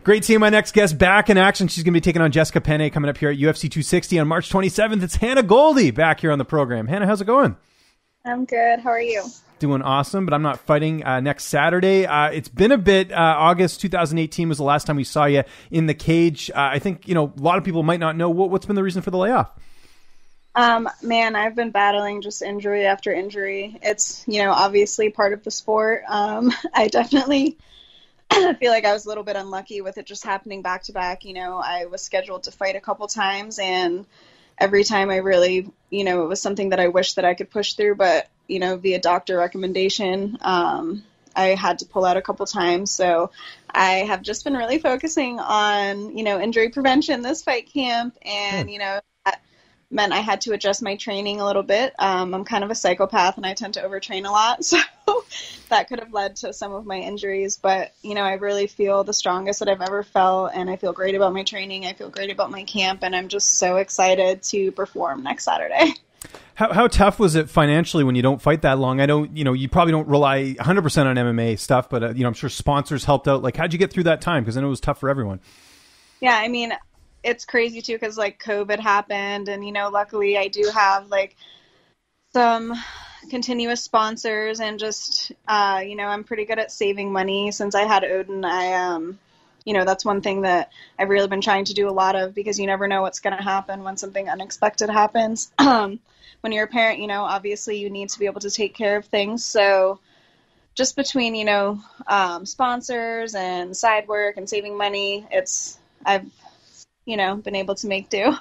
Great seeing my next guest back in action. She's going to be taking on Jessica Penne coming up here at UFC 260 on March 27th. It's Hannah Goldy back here on the program. Hannah, how's it going? I'm good. How are you? Doing awesome, but I'm not fighting next Saturday. It's been a bit. August 2018 was the last time we saw you in the cage. I think, a lot of people might not know what's been the reason for the layoff. Man, I've been battling just injury after injury. It's, obviously part of the sport. I definitely feel like I was a little bit unlucky with it just happening back to back. I was scheduled to fight a couple times, and every time I really, it was something that I wish that I could push through, but, via doctor recommendation, I had to pull out a couple times. So I have just been really focusing on, injury prevention this fight camp, and, that meant I had to adjust my training a little bit. I'm kind of a psychopath and I tend to overtrain a lot. So that could have led to some of my injuries. But, I really feel the strongest that I've ever felt, and I feel great about my training. I feel great about my camp, and I'm just so excited to perform next Saturday. How tough was it financially when you don't fight that long? I know, you probably don't rely 100% on MMA stuff, but, I'm sure sponsors helped out. Like, how'd you get through that time? Because I know it was tough for everyone. Yeah, I mean, it's crazy too, because COVID happened, and luckily I do have some continuous sponsors, and just I'm pretty good at saving money. Since I had Odin, that's one thing that I've really been trying to do a lot of, because you never know what's going to happen when something unexpected happens. When you're a parent, obviously you need to be able to take care of things. So just between sponsors and side work and saving money, I've been able to make do.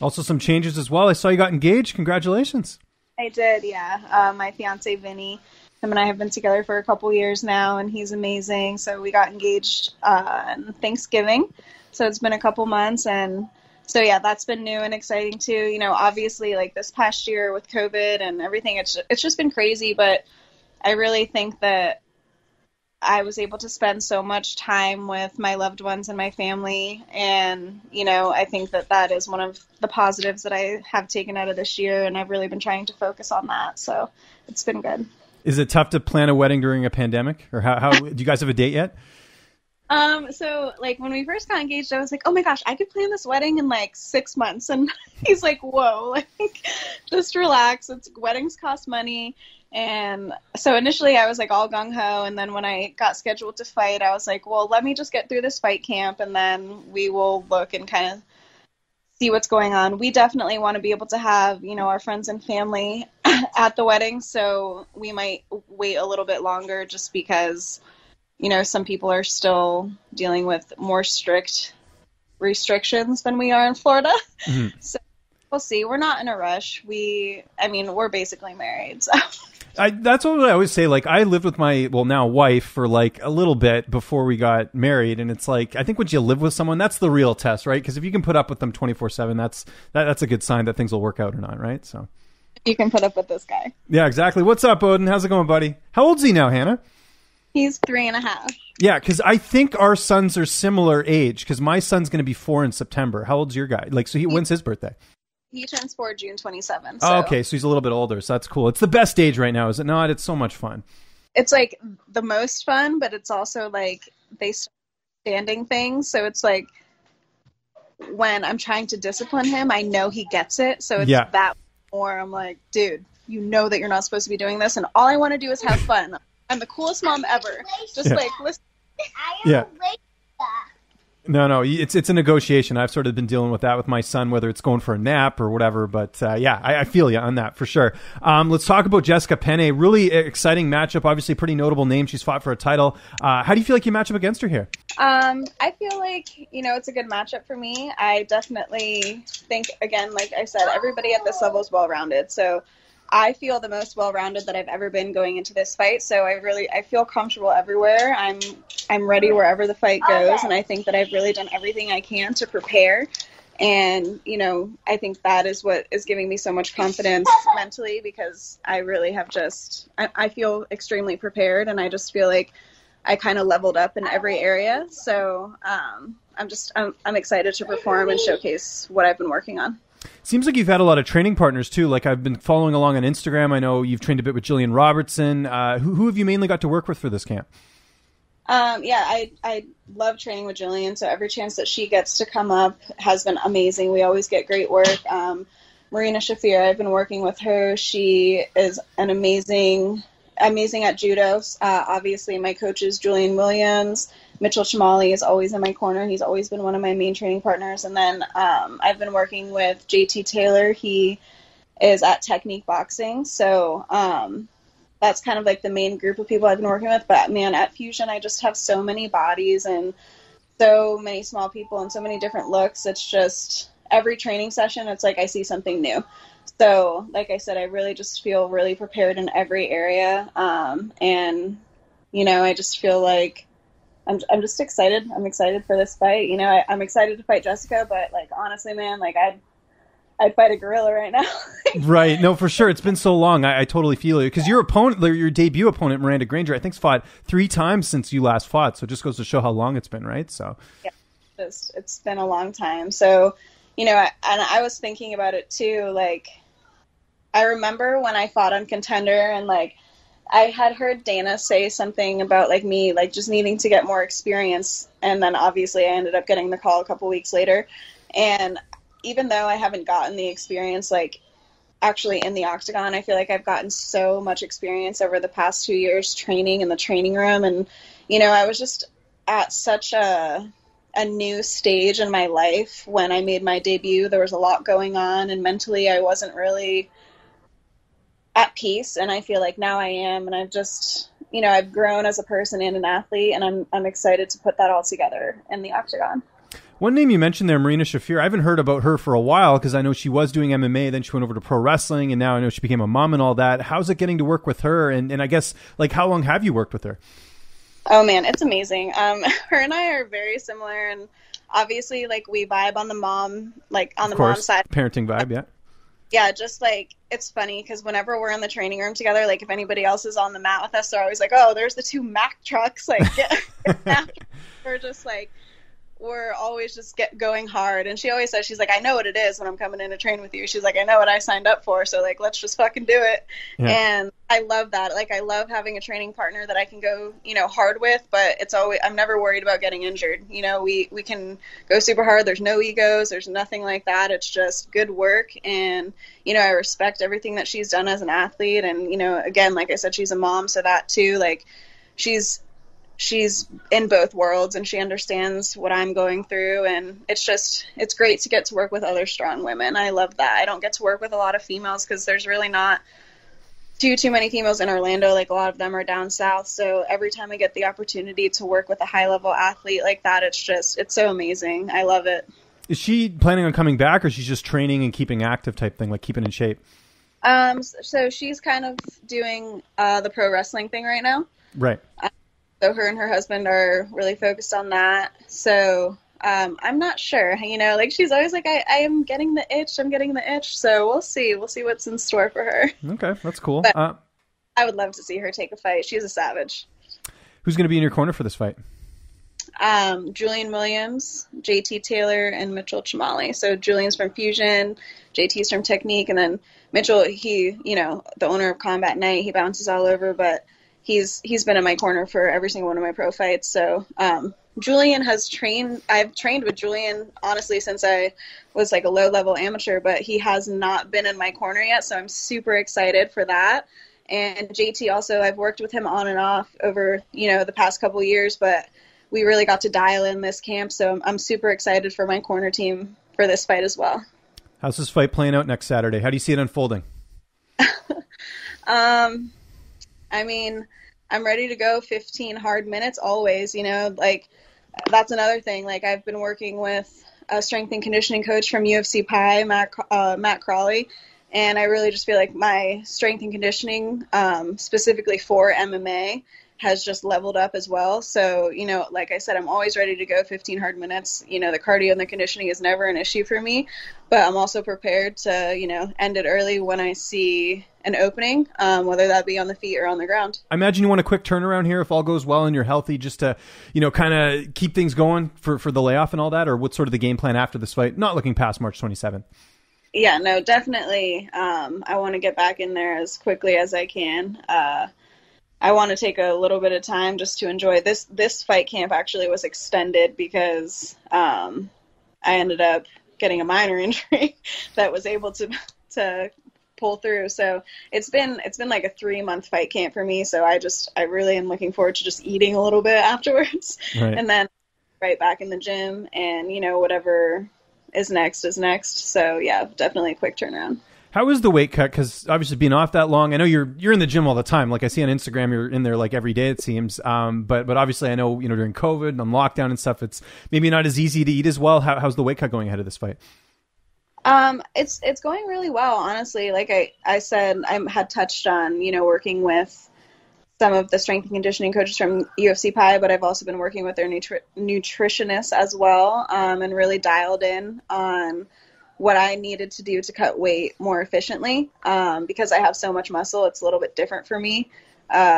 Also some changes as well. I saw you got engaged. Congratulations. I did, yeah. My fiance, Vinny, him and I have been together for a couple years now, and he's amazing. So we got engaged on Thanksgiving. So it's been a couple months, and so yeah, that's been new and exciting too. Obviously this past year with COVID and everything, it's just been crazy, but I really think that I was able to spend so much time with my loved ones and my family. And, I think that is one of the positives that I have taken out of this year. And I've really been trying to focus on that. So it's been good. Is it tough to plan a wedding during a pandemic? Or how do you guys have a date yet? So when we first got engaged, I was like, oh my gosh, I could plan this wedding in 6 months. And he's like, whoa, just relax. Weddings cost money. And so initially I was all gung-ho, and then when I got scheduled to fight, I was like, well, let me just get through this fight camp, and then we will look and kind of see what's going on. We definitely want to be able to have, our friends and family at the wedding, so we might wait a little bit longer just because, some people are still dealing with more strict restrictions than we are in Florida. Mm-hmm. So we'll see. We're not in a rush. We're basically married, so... That's what I always say. I lived with my, now wife for a little bit before we got married. And it's I think once you live with someone, that's the real test, right? Because if you can put up with them 24/7, that's a good sign that things will work out or not, right? So you can put up with this guy. Yeah, exactly. What's up, Odin? How's it going, buddy? How old's he now, Hannah? He's 3.5. Yeah, because I think our sons are similar age, because my son's going to be 4 in September. How old's your guy? When's his birthday? He turns 4 June 27th. So. Oh, okay, so he's a little bit older, so that's cool. It's the best age right now, is it not? It's so much fun. It's the most fun, but it's also they start understanding things. So it's when I'm trying to discipline him, I know he gets it. So it's that more. I'm like, dude, you know that you're not supposed to be doing this, and all I want to do is have fun. I'm the coolest mom ever. Just listen. Yeah. No, it's a negotiation. I've sort of been dealing with that with my son, whether it's going for a nap or whatever. But I feel you on that for sure. Let's talk about Jessica Penne. Really exciting matchup. Obviously, pretty notable name. She's fought for a title. How do you feel like you match up against her here? I feel like, it's a good matchup for me. I definitely think, again, like I said, everybody at this level is well-rounded. So I feel the most well-rounded that I've ever been going into this fight. So I feel comfortable everywhere. I'm ready wherever the fight goes. And I think that I've really done everything I can to prepare. And, I think that is what is giving me so much confidence mentally, because I really have I feel extremely prepared, and I just feel like I kind of leveled up in every area. So I'm excited to perform and showcase what I've been working on. Seems like you've had a lot of training partners too. Like, I've been following along on Instagram. I know you've trained a bit with Jillian Robertson. Who have you mainly got to work with for this camp? Yeah, I love training with Jillian, so every chance that she gets to come up has been amazing. We always get great work. Marina Shafir, I've been working with her. She is an amazing at judo. Obviously, my coach is Julian Williams. Mitchell Chamali is always in my corner. He's always been one of my main training partners. And then I've been working with JT Taylor. He is at Technique Boxing. So that's kind of like the main group of people I've been working with. But, man, at Fusion, I just have so many bodies and so many small people and so many different looks. It's just every training session, it's like I see something new. So, like I said, I really just feel really prepared in every area. And, I just feel like I'm just excited. I'm excited for this fight. I'm excited to fight Jessica, but, like, honestly, man, like, I'd fight a gorilla right now. Right. No, for sure. It's been so long. I totally feel you. Because your debut opponent, Miranda Granger, I think, fought 3 times since you last fought. So it just goes to show how long it's been, right? So yeah, it's been a long time. So, and I was thinking about it too. Like, I remember when I fought on Contender, and like, I had heard Dana say something about like me, like just needing to get more experience. And then obviously I ended up getting the call a couple weeks later. And even though I haven't gotten the experience, like actually in the octagon, I feel like I've gotten so much experience over the past 2 years training in the training room. And, I was just at such a new stage in my life when I made my debut. There was a lot going on, and mentally I wasn't really at peace. And I feel like now I am, and I've just, I've grown as a person and an athlete, and I'm excited to put that all together in the octagon. One name you mentioned there, Marina Shafir, I haven't heard about her for a while because I know she was doing MMA, then she went over to pro wrestling, and now I know she became a mom and all that. How's it getting to work with her? And I guess, like, how long have you worked with her? Oh, man, it's amazing. Her and I are very similar, and obviously, like, we vibe on the mom, like, on the mom side. Parenting vibe, yeah. Yeah, just, like, it's funny because whenever we're in the training room together, like, if anybody else is on the mat with us, they're always like, oh, there's the 2 Mack trucks. Like, we're just, like, we're always just going hard. And she always says, she's like, I know what it is when I'm coming in to train with you. She's like, I know what I signed up for. So, like, let's just fucking do it. Yeah. And I love that. Like, I love having a training partner that I can go, hard with, but I'm never worried about getting injured. We can go super hard. There's no egos. There's nothing like that. It's just good work. And, I respect everything that she's done as an athlete. And, again, like I said, she's a mom. So that too, like, she's in both worlds, and she understands what I'm going through, and it's great to get to work with other strong women. I love that. I don't get to work with a lot of females because there's really not too many females in Orlando. Like, a lot of them are down south. So every time I get the opportunity to work with a high level athlete like that, it's so amazing. I love it. Is she planning on coming back, or she's just training and keeping active type thing, like keeping in shape? So she's kind of doing the pro wrestling thing right now. Right. So her and her husband are really focused on that. So I'm not sure, like she's always like, I am getting the itch. I'm getting the itch. So we'll see. We'll see what's in store for her. Okay, that's cool. But I would love to see her take a fight. She's a savage. Who's going to be in your corner for this fight? Julian Williams, JT Taylor, and Mitchell Chamali. So Julian's from Fusion, JT's from Technique, and then Mitchell, he, the owner of Combat Night, he bounces all over, but he's been in my corner for every single one of my pro fights. So Julian I've trained with Julian, honestly, since I was like a low-level amateur, but he has not been in my corner yet, so I'm super excited for that. And JT also, I've worked with him on and off over, the past couple years, but we really got to dial in this camp, so I'm super excited for my corner team for this fight as well. How's this fight playing out next Saturday? How do you see it unfolding? I mean, I'm ready to go 15 hard minutes always, like that's another thing. Like, I've been working with a strength and conditioning coach from UFC Pi, Matt Crawley, and I really just feel like my strength and conditioning, specifically for MMA, has just leveled up as well. So, like I said, I'm always ready to go 15 hard minutes. The cardio and the conditioning is never an issue for me, but I'm also prepared to, end it early when I see an opening, whether that be on the feet or on the ground. I imagine you want a quick turnaround here if all goes well and you're healthy, just to, kind of keep things going for the layoff and all that, or what's sort of the game plan after this fight? Not looking past March 27th. Yeah, no, definitely. I want to get back in there as quickly as I can. I want to take a little bit of time just to enjoy this. This fight camp actually was extended because I ended up getting a minor injury that was able to pull through. So it's been like a 3-month fight camp for me. So I really am looking forward to just eating a little bit afterwards, right. And then right back in the gym, and whatever is next is next. So yeah, definitely a quick turnaround. How is the weight cut? Because obviously being off that long, I know you're in the gym all the time. Like I see on Instagram, you're in there like every day, it seems. But obviously I know, during COVID and lockdown and stuff, it's maybe not as easy to eat as well. How's the weight cut going ahead of this fight? It's going really well, honestly. Like I said, I had touched on, working with some of the strength and conditioning coaches from UFC Pi, but I've also been working with their nutritionists as well, and really dialed in on what I needed to do to cut weight more efficiently, because I have so much muscle. It's a little bit different for me.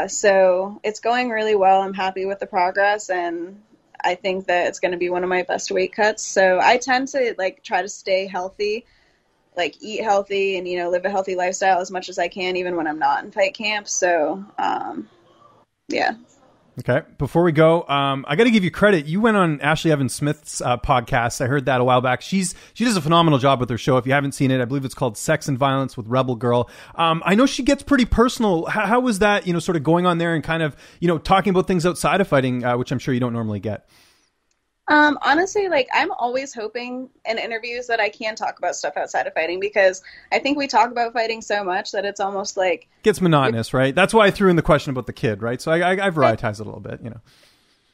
So it's going really well. I'm happy with the progress, and I think that it's going to be one of my best weight cuts. So I tend to try to stay healthy, eat healthy and, live a healthy lifestyle as much as I can, even when I'm not in fight camp. So, yeah. Okay. Before we go, I got to give you credit. You went on Ashley Evans Smith's podcast. I heard that a while back. She does a phenomenal job with her show. If you haven't seen it, I believe it's called Sex and Violence with Rebel Girl. I know she gets pretty personal. How was that, sort of going on there and kind of, talking about things outside of fighting, which I'm sure you don't normally get? Honestly, I'm always hoping in interviews that I can talk about stuff outside of fighting, because I think we talk about fighting so much that it's almost gets monotonous, right? That's why I threw in the question about the kid, right? So I varietize it a little bit,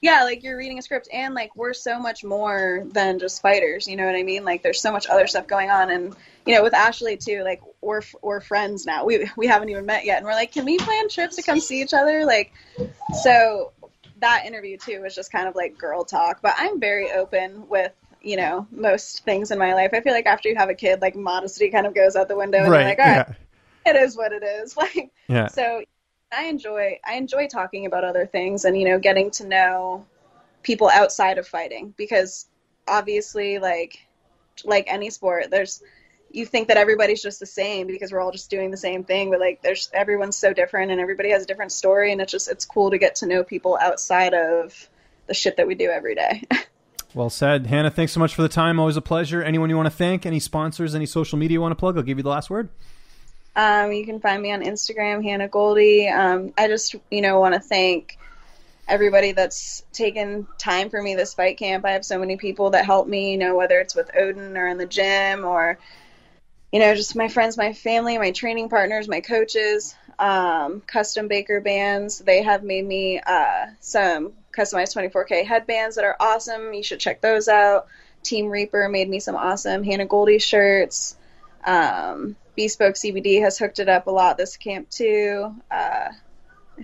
Yeah, you're reading a script, and we're so much more than just fighters, you know what I mean? There's so much other stuff going on, and with Ashley too, we're friends now. We haven't even met yet, and we're can we plan trips to come see each other? So that interview too was just kind of girl talk, but I'm very open with, most things in my life. I feel after you have a kid, modesty kind of goes out the window, and right, you're all right, it is what it is. Yeah. So I enjoy talking about other things and, getting to know people outside of fighting, because obviously like any sport, you think that everybody's just the same because we're all just doing the same thing, but everyone's so different and everybody has a different story, and it's cool to get to know people outside of the shit that we do every day. Well said. Hannah, thanks so much for the time. Always a pleasure. Anyone you want to thank, any sponsors, any social media you want to plug? I'll give you the last word. You can find me on Instagram, Hannah Goldy. I just, want to thank everybody that's taken time for me this fight camp. I have so many people that help me, whether it's with Odin or in the gym, or just my friends, my family, my training partners, my coaches, Custom Baker bands. They have made me some customized 24K headbands that are awesome. You should check those out. Team Reaper made me some awesome Hannah Goldy shirts. Bespoke CBD has hooked it up a lot this camp too. I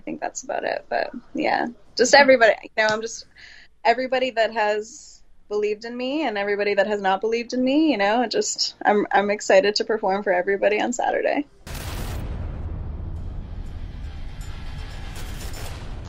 think that's about it. But yeah, just everybody, everybody that has believed in me and everybody that has not believed in me, I'm excited to perform for everybody on Saturday.